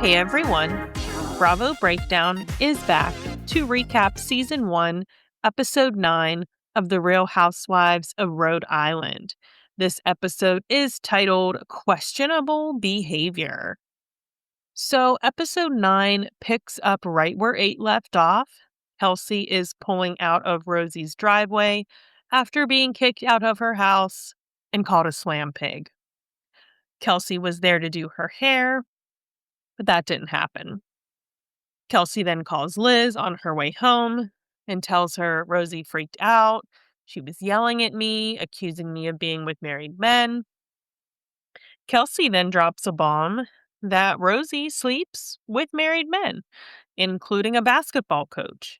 Hey everyone, Bravo Breakdown is back to recap Season 1, Episode 9 of The Real Housewives of Rhode Island. This episode is titled Questionable Behavior. So, Episode 9 picks up right where 8 left off. Kelsey is pulling out of Rosie's driveway after being kicked out of her house and called a slam pig. Kelsey was there to do her hair, but that didn't happen. Kelsey then calls Liz on her way home and tells her Rosie freaked out. She was yelling at me, accusing me of being with married men. Kelsey then drops a bomb that Rosie sleeps with married men, including a basketball coach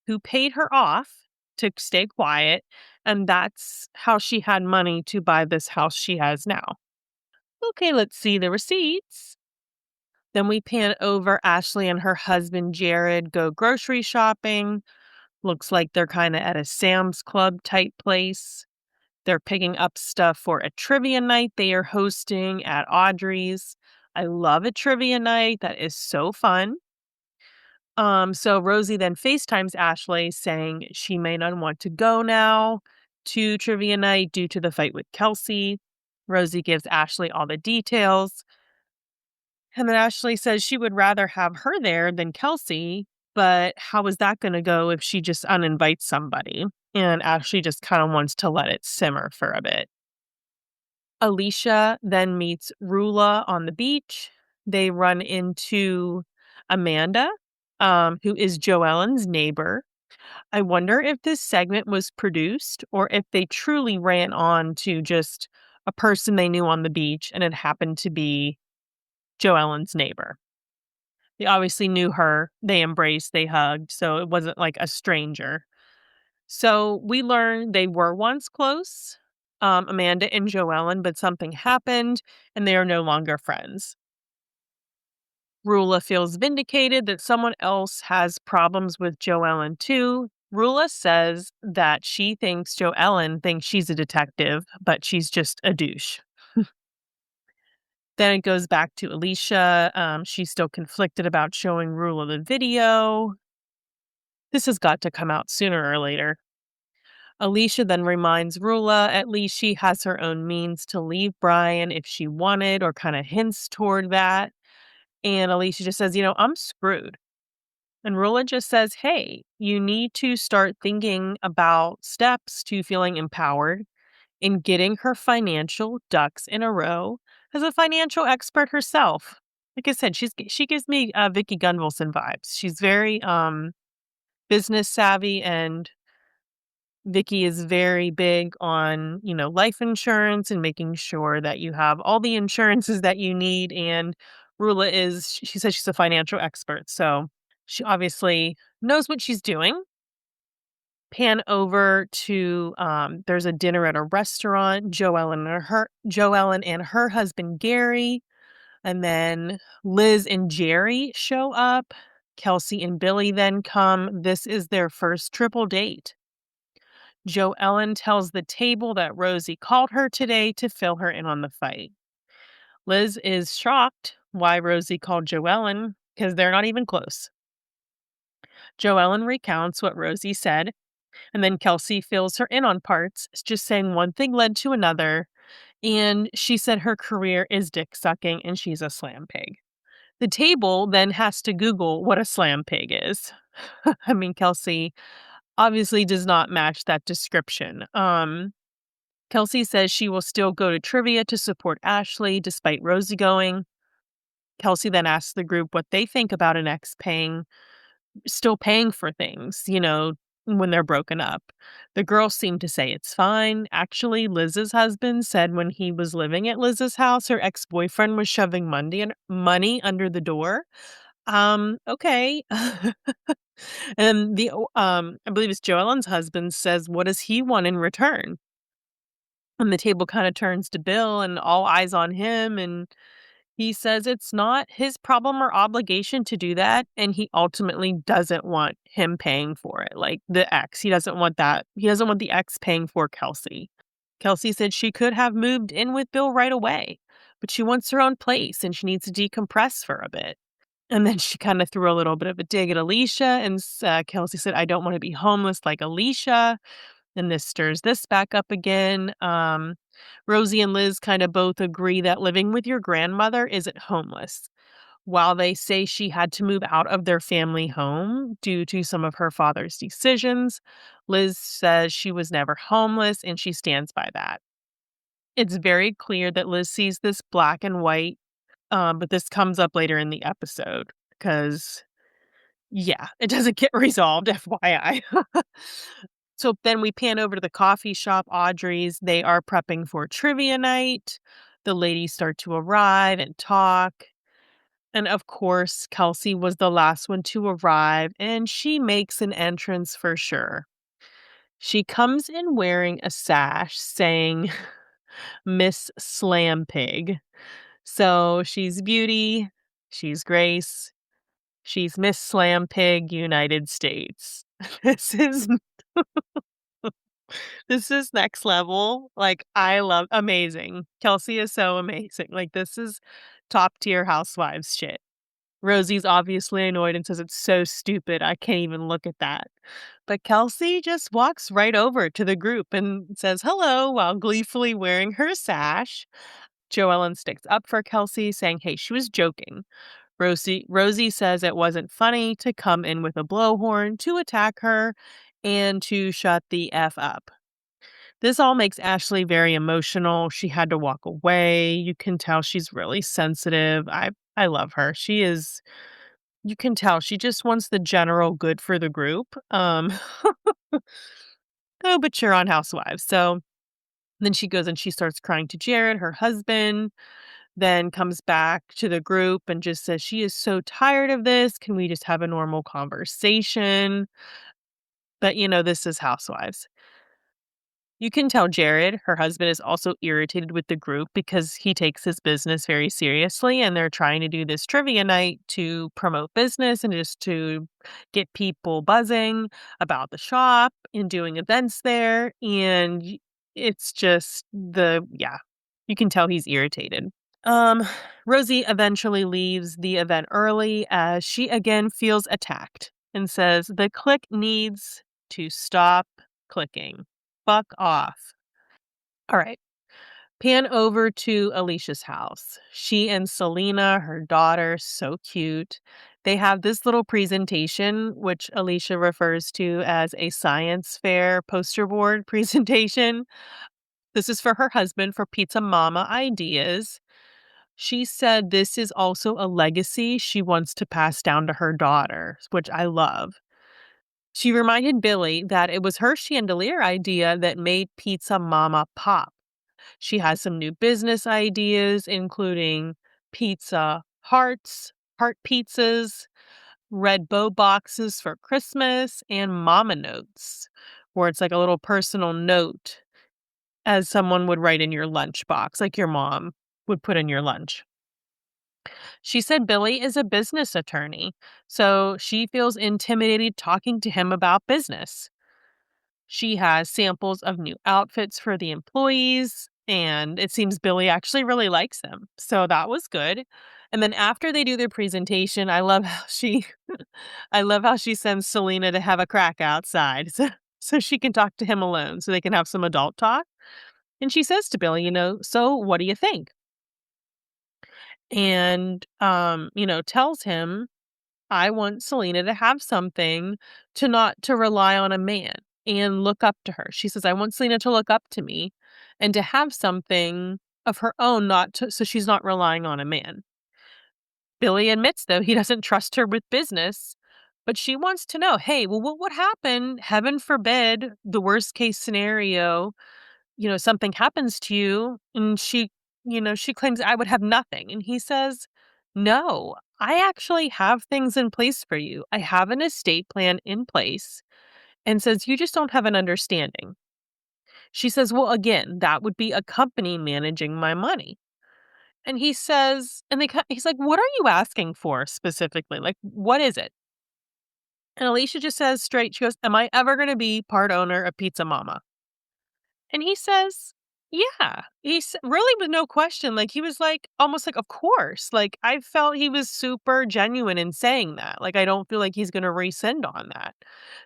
who paid her off to stay quiet, and that's how she had money to buy this house she has now. Okay, let's see the receipts. Then we pan over Ashley and her husband Jared go grocery shopping. Looks like they're kind of at a Sam's Club type place. They're picking up stuff for a trivia night they are hosting at Audrey's. I love a trivia night. That is so fun. So Rosie then FaceTimes Ashley saying she may not want to go now to trivia night due to the fight with Kelsey. Rosie gives Ashley all the details. And then Ashley says she would rather have her there than Kelsey, but how is that going to go if she just uninvites somebody? And Ashley just kind of wants to let it simmer for a bit. Alicia then meets Rulla on the beach. They run into Amanda, who is Joellen's neighbor. I wonder if this segment was produced or if they truly ran on to just a person they knew on the beach and it happened to be Joellen's neighbor. They obviously knew her. They embraced, they hugged, so it wasn't like a stranger. So we learned they were once close, Amanda and Joellen, but something happened and they are no longer friends. Rulla feels vindicated that someone else has problems with Joellen too. Rulla says that she thinks Joellen thinks she's a detective, but she's just a douche. Then it goes back to Alicia. She's still conflicted about showing Rulla the video. This has got to come out sooner or later. Alicia then reminds Rulla at least she has her own means to leave Brian if she wanted, or kind of hints toward that. And Alicia just says, I'm screwed. And Rulla just says, hey, you need to start thinking about steps to feeling empowered in getting her financial ducks in a row as a financial expert herself. Like I said, she gives me Vicky Gunvalson vibes. She's very business savvy, and Vicky is very big on, life insurance and making sure that you have all the insurances that you need. And Rulla she says she's a financial expert. So she obviously knows what she's doing. Pan over to there's a dinner at a restaurant. Joellen and her husband Gary, and then Liz and Jerry show up. Kelsey and Billy then come. This is their first triple date. Joellen tells the table that Rosie called her today to fill her in on the fight. Liz is shocked why Rosie called Joellen because they're not even close. Joellen recounts what Rosie said. And then Kelsey fills her in on parts, just saying one thing led to another. And she said her career is dick sucking and she's a slam pig. The table then has to Google what a slam pig is. I mean, Kelsey obviously does not match that description. Kelsey says she will still go to trivia to support Ashley despite Rosie going. Kelsey then asks the group what they think about an ex still paying for things, when they're broken up. The girls seem to say it's fine. Actually, Liz's husband said when he was living at Liz's house, her ex-boyfriend was shoving money under the door. Okay. And I believe it's Joellen's husband says, what does he want in return? And the table kind of turns to Bill and all eyes on him, and he says it's not his problem or obligation to do that, and he ultimately doesn't want him paying for it. Like the ex, he doesn't want that. He doesn't want the ex paying for Kelsey. Kelsey said she could have moved in with Bill right away, but she wants her own place and she needs to decompress for a bit. And then she kinda threw a little bit of a dig at Alicia, and Kelsey said, "I don't wanna be homeless like Alicia," and this stirs this back up again. Rosie and Liz kinda both agree that living with your grandmother isn't homeless. While they say she had to move out of their family home due to some of her father's decisions, Liz says she was never homeless, and she stands by that. It's very clear that Liz sees this black and white, but this comes up later in the episode because, yeah, it doesn't get resolved, FYI. So then we pan over to the coffee shop, Audrey's. They are prepping for trivia night. The ladies start to arrive and talk. And of course, Kelsey was the last one to arrive, and she makes an entrance for sure. She comes in wearing a sash saying Miss Slam Pig. So she's Beauty, she's Grace, she's Miss Slam Pig United States. This is this is next level. Like, I love amazing. Kelsey is so amazing. Like, this is top tier Housewives shit. Rosie's obviously annoyed and says it's so stupid, I can't even look at that. But Kelsey just walks right over to the group and says hello while gleefully wearing her sash. Joellen sticks up for Kelsey, saying, hey, she was joking. Rosie says it wasn't funny to come in with a blowhorn to attack her and to shut the F up. This all makes Ashley very emotional. She had to walk away. You can tell she's really sensitive. I love her. She is, you can tell she just wants the general good for the group. Oh, but you're on Housewives. So then she goes and she starts crying to Jared, her husband, then comes back to the group and just says she is so tired of this. Can we just have a normal conversation? But this is Housewives. You can tell Jared, her husband, is also irritated with the group because he takes his business very seriously and they're trying to do this trivia night to promote business and just to get people buzzing about the shop and doing events there. And it's just you can tell he's irritated. Um, Rosie eventually leaves the event early as she again feels attacked and says the click needs to stop clicking. Fuck off. All right. Pan over to Alicia's house. She and Selena, her daughter, so cute. They have this little presentation, which Alicia refers to as a science fair poster board presentation. This is for her husband for Pizza Mama Ideas. She said this is also a legacy she wants to pass down to her daughter, which I love. She reminded Billy that it was her chandelier idea that made Pizza Mama pop. She has some new business ideas, including pizza hearts, heart pizzas, red bow boxes for Christmas, and mama notes, where it's like a little personal note as someone would write in your lunchbox, like your mom would put in your lunch. She said Billy is a business attorney, so she feels intimidated talking to him about business. She has samples of new outfits for the employees, and it seems Billy actually really likes them. So that was good. And then after they do their presentation, I love how she I love how she sends Selena to have a crack outside so she can talk to him alone so they can have some adult talk. And she says to Billy, so what do you think? And tells him I want Selena to have something to not to rely on a man and look up to her. She says, I want Selena to look up to me and to have something of her own, so she's not relying on a man. Billy admits, though, he doesn't trust her with business, but she wants to know, hey, well, what would happen? Heaven forbid, the worst case scenario, something happens to you. And she claims I would have nothing. And he says, no, I actually have things in place for you. I have an estate plan in place, and says, you just don't have an understanding. She says, well, again, that would be a company managing my money. And he says, he's like, what are you asking for specifically? Like, what is it? And Alicia just says straight, she goes, am I ever going to be part owner of Pizza Mama? And he says, Yeah, he's really with no question, like, he was, like, almost like, "Of course," like, I felt he was super genuine in saying that, like, I don't feel like he's gonna rescind on that.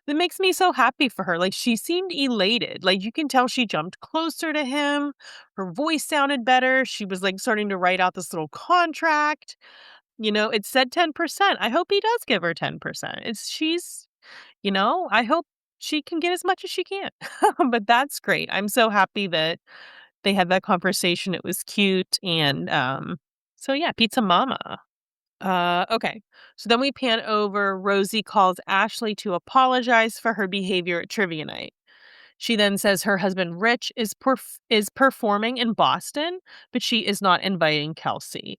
That makes me so happy for her, like, she seemed elated, like, you can tell she jumped closer to him, her voice sounded better, she was, like, starting to write out this little contract, it said 10%, I hope he does give her 10%, I hope she can get as much as she can, but that's great, I'm so happy that they had that conversation, it was cute, and, so yeah, pizza mama. Okay. So then we pan over, Rosie calls Ashley to apologize for her behavior at trivia night. She then says her husband Rich is performing in Boston, but she is not inviting Kelsey.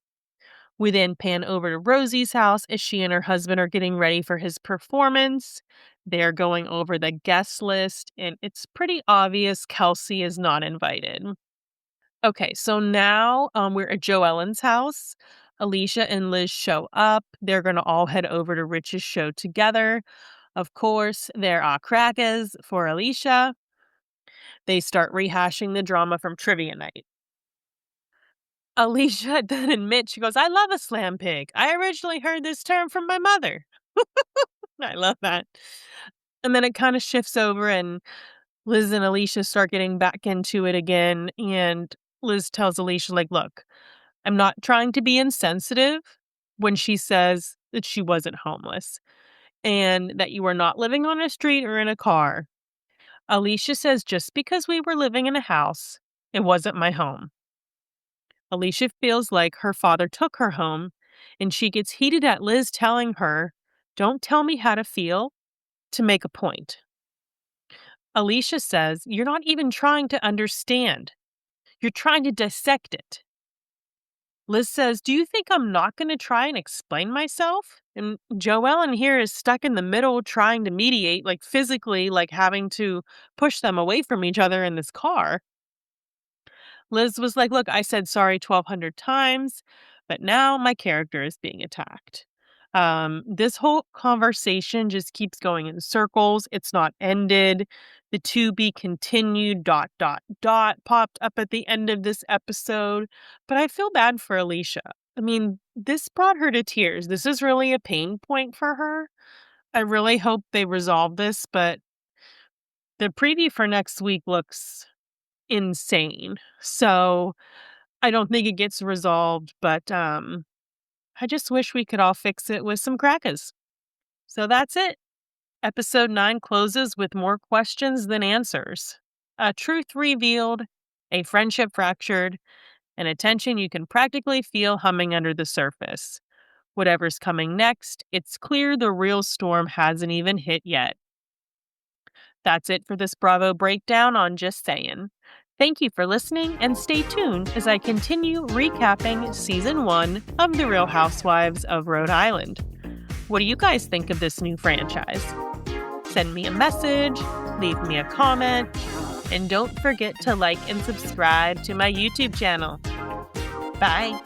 We then pan over to Rosie's house as she and her husband are getting ready for his performance. They're going over the guest list, and it's pretty obvious Kelsey is not invited. Okay, so now we're at Joellen's house. Alicia and Liz show up. They're going to all head over to Rich's show together. Of course, there are crackers for Alicia. They start rehashing the drama from trivia night. Alicia then admits, she goes, I love a slam pig. I originally heard this term from my mother. I love that. And then it kind of shifts over, and Liz and Alicia start getting back into it again. And Liz tells Alicia, like, look, I'm not trying to be insensitive when she says that she wasn't homeless and that you were not living on a street or in a car. Alicia says just because we were living in a house, it wasn't my home. Alicia feels like her father took her home, and she gets heated at Liz telling her, don't tell me how to feel, to make a point. Alicia says, you're not even trying to understand. You're trying to dissect it. Liz says, do you think I'm not going to try and explain myself? And Joellen here is stuck in the middle trying to mediate, like physically, like having to push them away from each other in this car. Liz was like, look, I said sorry 1,200 times, but now my character is being attacked. This whole conversation just keeps going in circles. It's not ended. The to be continued ... popped up at the end of this episode. But I feel bad for Alicia. I mean, this brought her to tears. This is really a pain point for her. I really hope they resolve this, but the preview for next week looks insane. So I don't think it gets resolved, but I just wish we could all fix it with some crackers. So that's it. Episode 9 closes with more questions than answers. A truth revealed, a friendship fractured, and a tension you can practically feel humming under the surface. Whatever's coming next, it's clear the real storm hasn't even hit yet. That's it for this Bravo breakdown on Just Saying. Thank you for listening, and stay tuned as I continue recapping Season 1 of The Real Housewives of Rhode Island. What do you guys think of this new franchise? Send me a message, leave me a comment, and don't forget to like and subscribe to my YouTube channel. Bye!